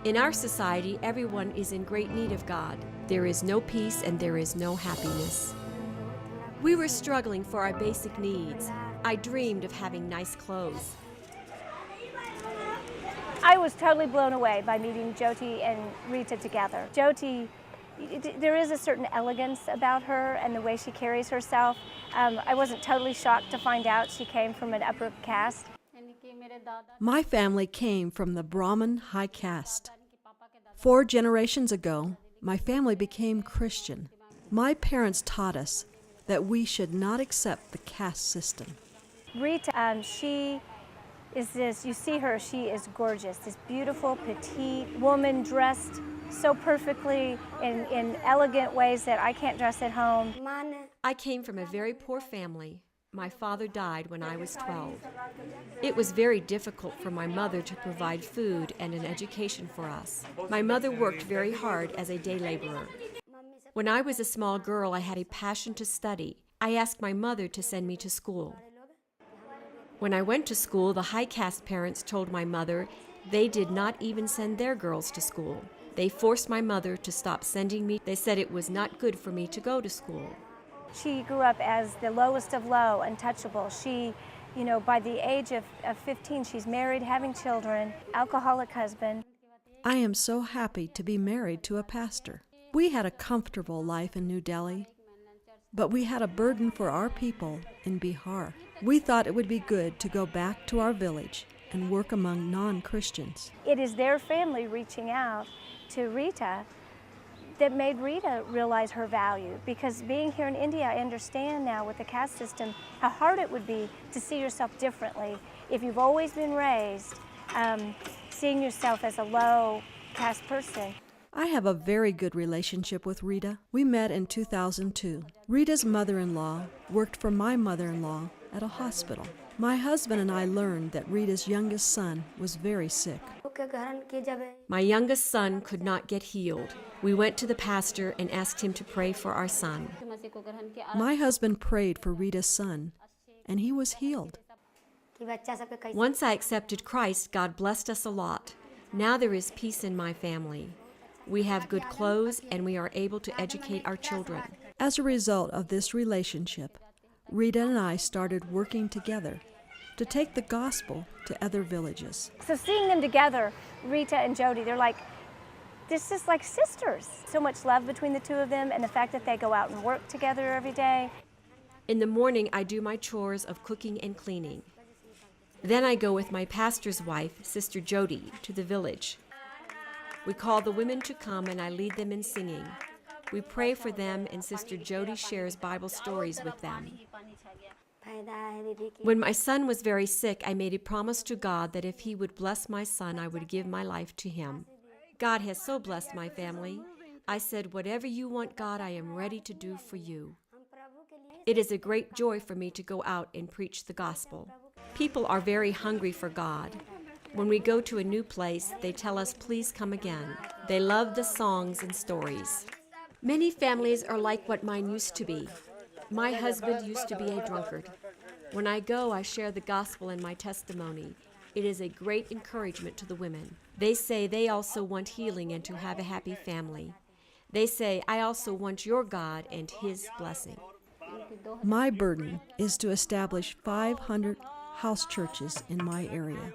In our society, everyone is in great need of God. There is no peace and there is no happiness. We were struggling for our basic needs. I dreamed of having nice clothes. I was totally blown away by meeting Jyoti and Rita together. Jyoti, there is a certain elegance about her and the way she carries herself. I wasn't totally shocked to find out she came from an upper caste. My family came from the Brahmin high caste. 4 generations ago, my family became Christian. My parents taught us that we should not accept the caste system. Rita, she is this, you see her, she is gorgeous, this beautiful, petite woman dressed so perfectly in elegant ways that I can't dress at home. I came from a very poor family. My father died when I was 12. It was very difficult for my mother to provide food and an education for us. My mother worked very hard as a day laborer. When I was a small girl, I had a passion to study. I asked my mother to send me to school. When I went to school, the high caste parents told my mother they did not even send their girls to school. They forced my mother to stop sending me. They said it was not good for me to go to school. She grew up as the lowest of low, untouchable. She, by the age of 15, she's married, having children, alcoholic husband. I am so happy to be married to a pastor. We had a comfortable life in New Delhi, but we had a burden for our people in Bihar. We thought it would be good to go back to our village and work among non-Christians. It is their family reaching out to Rita that made Rita realize her value, because being here in India, I understand now with the caste system how hard it would be to see yourself differently if you've always been raised seeing yourself as a low caste person. I have a very good relationship with Rita. We met in 2002. Rita's mother-in-law worked for my mother-in-law at a hospital. My husband and I learned that Rita's youngest son was very sick. My youngest son could not get healed. We went to the pastor and asked him to pray for our son. My husband prayed for Rita's son, and he was healed. Once I accepted Christ, God blessed us a lot. Now there is peace in my family. We have good clothes, and we are able to educate our children. As a result of this relationship, Rita and I started working together to take the gospel to other villages. So seeing them together, Rita and Jyoti, this is like sisters. So much love between the two of them, and the fact that they go out and work together every day. In the morning, I do my chores of cooking and cleaning. Then I go with my pastor's wife, Sister Jyoti, to the village. We call the women to come, and I lead them in singing. We pray for them, and Sister Jyoti shares Bible stories with them. When my son was very sick, I made a promise to God that if he would bless my son, I would give my life to him. God has so blessed my family. I said, whatever you want, God, I am ready to do for you. It is a great joy for me to go out and preach the gospel. People are very hungry for God. When we go to a new place, they tell us, please come again. They love the songs and stories. Many families are like what mine used to be. My husband used to be a drunkard. When I go, I share the gospel and my testimony. It is a great encouragement to the women. They say they also want healing and to have a happy family. They say, I also want your God and His blessing. My burden is to establish 500 house churches in my area.